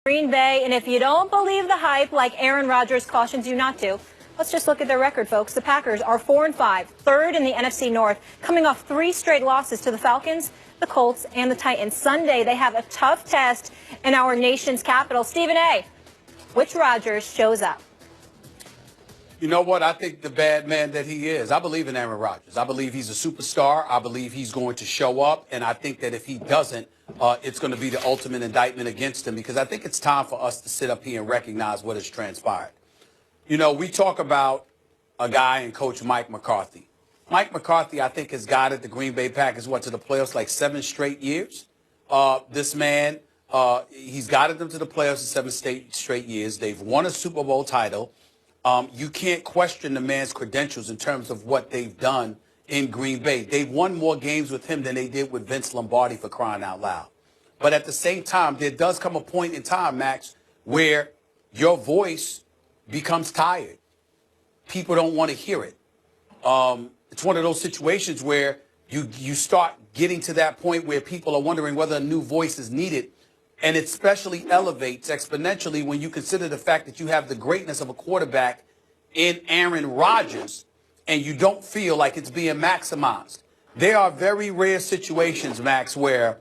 Green Bay, and if you don't believe the hype like Aaron Rodgers cautions you not to, let's just look at their record, folks. The Packers are 4-5, third in the NFC North, coming off 3 straight losses to the Falcons, the Colts, and the Titans. Sunday, they have a tough test in our nation's capital. Stephen A., which Rodgers shows up? You know what? I think the bad man that he is. I believe in Aaron Rodgers. I believe he's a superstar. I believe he's going to show up. And I think that if he doesn't, it's going to be the ultimate indictment against him, because I think it's time for us to sit up here and recognize what has transpired. You know, we talk about a guy in Coach Mike McCarthy. Mike McCarthy, I think, has guided the Green Bay Packers, to the playoffs like 7 straight years. This man, he's guided them to the playoffs in 7 straight years. They've won a Super Bowl title. You can't question the man's credentials in terms of what they've done in Green Bay. They've won more games with him than they did with Vince Lombardi, for crying out loud. But at the same time, there does come a point in time, Max, where your voice becomes tired. People don't want to hear it. It's one of those situations where you start getting to that point where people are wondering whether a new voice is needed. And it especially elevates exponentially when you consider the fact that you have the greatness of a quarterback in Aaron Rodgers and you don't feel like it's being maximized. There are very rare situations, Max, where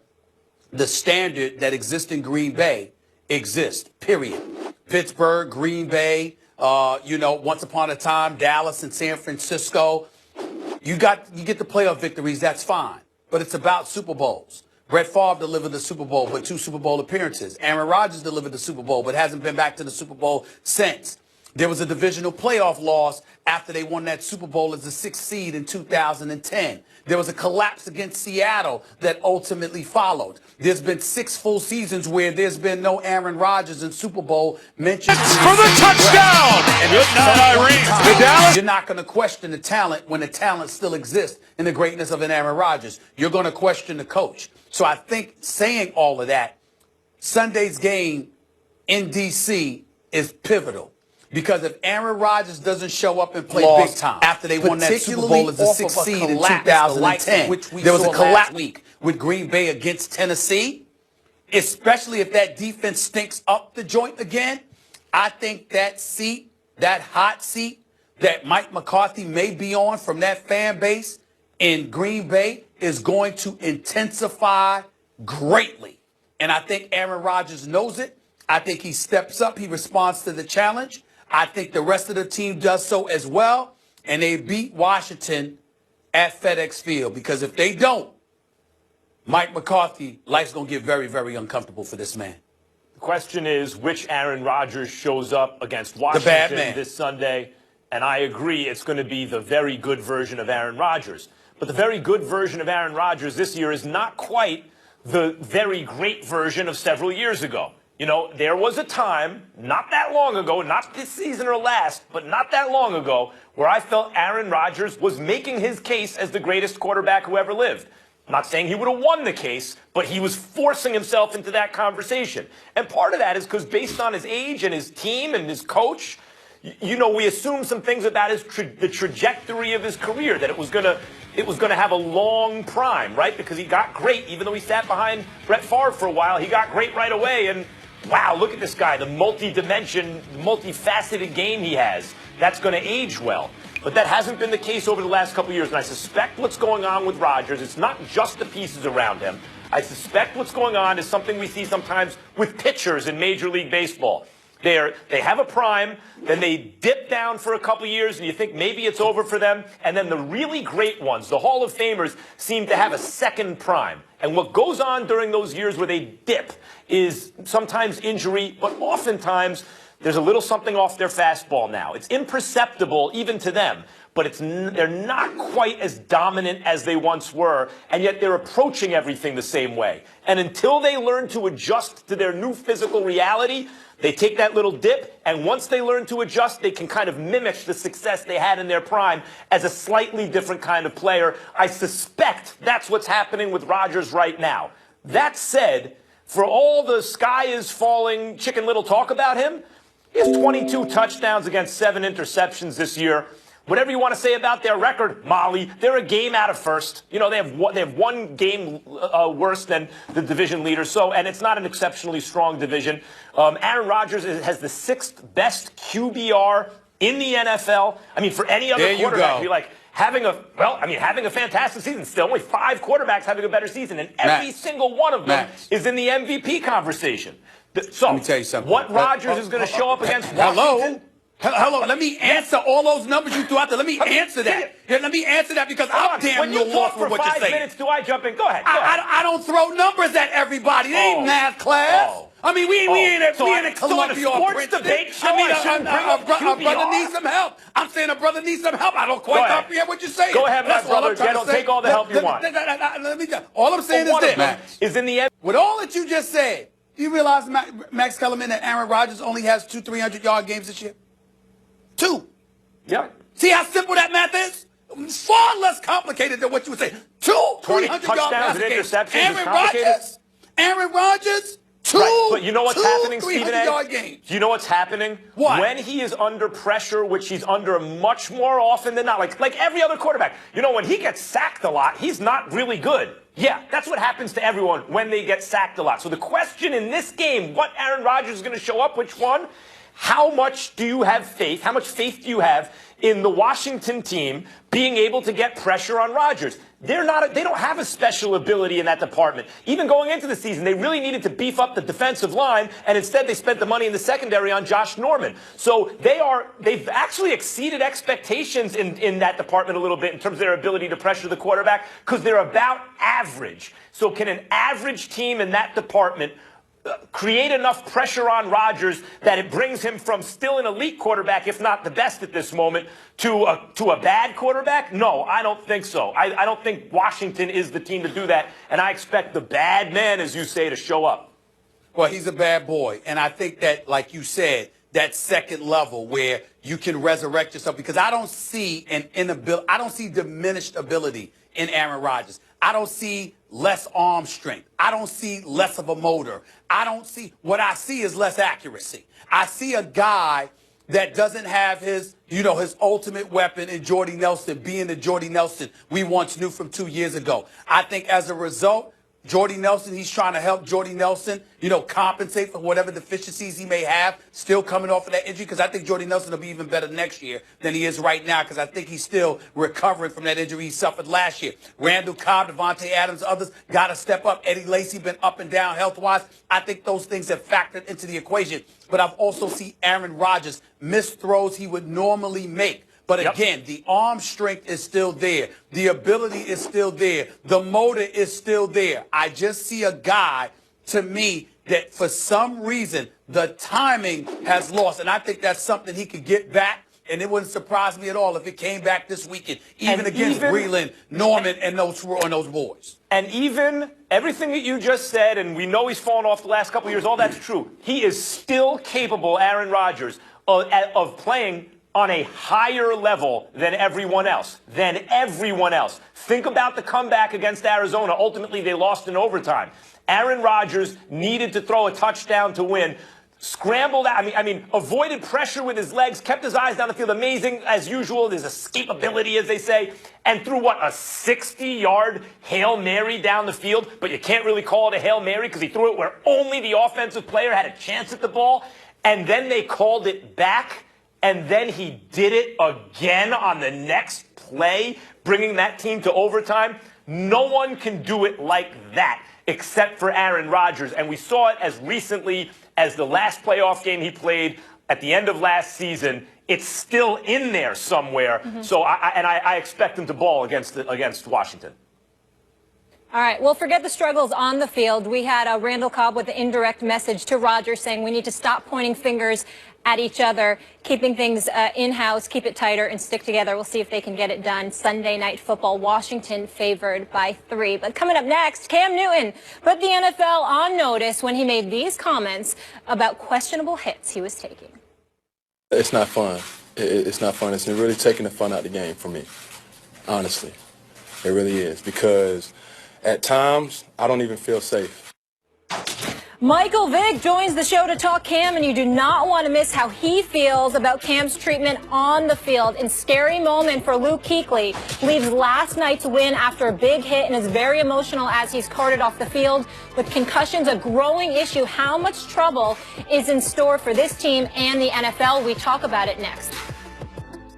the standard that exists in Green Bay exists, period. Pittsburgh, Green Bay, once upon a time, Dallas and San Francisco. You get the playoff victories, that's fine. But it's about Super Bowls. Brett Favre delivered the Super Bowl, but 2 Super Bowl appearances. Aaron Rodgers delivered the Super Bowl, but hasn't been back to the Super Bowl since. There was a divisional playoff loss after they won that Super Bowl as the 6th seed in 2010. There was a collapse against Seattle that ultimately followed. There's been 6 full seasons where there's been no Aaron Rodgers in Super Bowl mentioned. For the touchdown! And good night, Irene. The Dallas. You're not going to question the talent when the talent still exists in the greatness of an Aaron Rodgers. You're going to question the coach. So I think saying all of that, Sunday's game in D.C. is pivotal. Because if Aaron Rodgers doesn't show up and play big time after they won that Super Bowl as the 6th seed in 2010, there was a collapse week with Green Bay against Tennessee, especially if that defense stinks up the joint again. I think that seat, that hot seat that Mike McCarthy may be on from that fan base in Green Bay is going to intensify greatly. And I think Aaron Rodgers knows it. I think he steps up. He responds to the challenge. I think the rest of the team does so as well. And they beat Washington at FedEx Field. Because if they don't, Mike McCarthy, life's going to get very, very uncomfortable for this man. The question is, which Aaron Rodgers shows up against Washington this Sunday? And I agree, it's going to be the very good version of Aaron Rodgers. But the very good version of Aaron Rodgers this year is not quite the very great version of several years ago. You know, there was a time, not that long ago, not this season or last, but not that long ago, where I felt Aaron Rodgers was making his case as the greatest quarterback who ever lived. I'm not saying he would have won the case, but he was forcing himself into that conversation. And part of that is because based on his age and his team and his coach, we assumed some things about the trajectory of his career, that it was going to have a long prime, right? Because he got great, even though he sat behind Brett Favre for a while, he got great right away. And wow, look at this guy, the multifaceted game he has. That's going to age well. But that hasn't been the case over the last couple of years. And I suspect what's going on with Rodgers, it's not just the pieces around him. I suspect what's going on is something we see sometimes with pitchers in Major League Baseball. They have a prime, then they dip down for a couple of years, and you think maybe it's over for them. And then the really great ones, the Hall of Famers, seem to have a second prime. And what goes on during those years where they dip is sometimes injury, but oftentimes there's a little something off their fastball now. It's imperceptible even to them, but they're not quite as dominant as they once were, and yet they're approaching everything the same way. And until they learn to adjust to their new physical reality, they take that little dip, and once they learn to adjust, they can kind of mimic the success they had in their prime as a slightly different kind of player. I suspect that's what's happening with Rodgers right now. That said, for all the sky is falling Chicken Little talk about him, he has 22 touchdowns against 7 interceptions this year. Whatever you want to say about their record, Molly, they're a game out of first. You know, they have one game worse than the division leader. So, and it's not an exceptionally strong division. Aaron Rodgers has the 6th best QBR in the NFL. I mean, for any other quarterback, be like having a fantastic season. Still, only 5 quarterbacks having a better season, and every single one of them is in the MVP conversation. So, let me tell you something. What Rodgers is going to show up against Washington? Hello, let me answer all those numbers you threw out there. Let me answer that. Yeah, let me answer that because I'm damn near lost with what you're saying. When you talk for 5 minutes, do I jump in? Go ahead. I don't throw numbers at everybody. It ain't math class. I mean, we ain't in Columbia or Princeton. A brother needs some help. I'm saying a brother needs some help. I don't quite comprehend what you're saying. Go ahead, my brother. Take all the help you want. All I'm saying is this. Is in the end. With all that you just said, do you realize, Max Kellerman, that Aaron Rodgers only has 2 300-yard games this year? 2. Yeah. See how simple that math is? Far less complicated than what you would say. 2 300-yard passes. Aaron Rodgers, 2 But you know what's happening, Stephen A? Games. Do you know what's happening? What? When he is under pressure, which he's under much more often than not, like every other quarterback. You know, when he gets sacked a lot, he's not really good. Yeah, that's what happens to everyone when they get sacked a lot. So the question in this game, what Aaron Rodgers is going to show up, which one? How much do you have faith? How much faith do you have in the Washington team being able to get pressure on Rodgers? They don't have a special ability in that department. Even going into the season, they really needed to beef up the defensive line, and instead they spent the money in the secondary on Josh Norman. So they've actually exceeded expectations in that department a little bit in terms of their ability to pressure the quarterback, because they're about average. So can an average team in that department create enough pressure on Rodgers that it brings him from still an elite quarterback, if not the best at this moment, to a bad quarterback? No, I don't think so. I don't think Washington is the team to do that, and I expect the bad man, as you say, to show up. Well, he's a bad boy, and I think that, like you said, that second level where you can resurrect yourself, because I don't see I don't see diminished ability in Aaron Rodgers. I don't see less arm strength. I don't see less of a motor. What I see is less accuracy. I see a guy that doesn't have his ultimate weapon in Jordy Nelson being the Jordy Nelson we once knew from 2 years ago. I think as a result, Jordy Nelson, he's trying to help Jordy Nelson, compensate for whatever deficiencies he may have still coming off of that injury, because I think Jordy Nelson will be even better next year than he is right now, because I think he's still recovering from that injury he suffered last year. Randall Cobb, Devontae Adams, others got to step up. Eddie Lacy been up and down health-wise. I think those things have factored into the equation. But I've also seen Aaron Rodgers miss throws he would normally make. But again, the arm strength is still there. The ability is still there. The motor is still there. I just see a guy, to me, that for some reason the timing has lost. And I think that's something he could get back. And it wouldn't surprise me at all if it came back this weekend, even against Breland, Norman, and those boys. And even everything that you just said, and we know he's fallen off the last couple of years, all that's true. He is still capable, Aaron Rodgers, of playing on a higher level than everyone else. Think about the comeback against Arizona. Ultimately, they lost in overtime. Aaron Rodgers needed to throw a touchdown to win. Scrambled out, avoided pressure with his legs, kept his eyes down the field. Amazing, as usual, his escapability, as they say, and threw, a 60-yard Hail Mary down the field. But you can't really call it a Hail Mary because he threw it where only the offensive player had a chance at the ball. And then they called it back. And then he did it again on the next play, bringing that team to overtime. No one can do it like that except for Aaron Rodgers. And we saw it as recently as the last playoff game he played at the end of last season. It's still in there somewhere. So I expect him to ball against Washington. All right, well, forget the struggles on the field. We had Randall Cobb with an indirect message to Rodgers saying we need to stop pointing fingers at each other, keeping things in-house, keep it tighter, and stick together. We'll see if they can get it done. Sunday Night Football, Washington favored by 3. But coming up next, Cam Newton put the NFL on notice when he made these comments about questionable hits he was taking. It's not fun. It's not fun. It's really taking the fun out of the game for me, honestly. It really is, because at times, I don't even feel safe. Michael Vick joins the show to talk Cam, and you do not want to miss how he feels about Cam's treatment on the field. And scary moment for Luke Kuechly. Leaves last night's win after a big hit and is very emotional as he's carted off the field. With concussions a growing issue, how much trouble is in store for this team and the NFL? We talk about it next.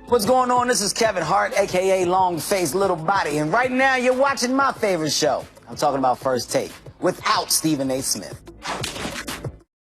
What's going on? This is Kevin Hart, a.k.a. Long-Faced Little Body. And right now, you're watching my favorite show. I'm talking about First Take, without Stephen A. Smith.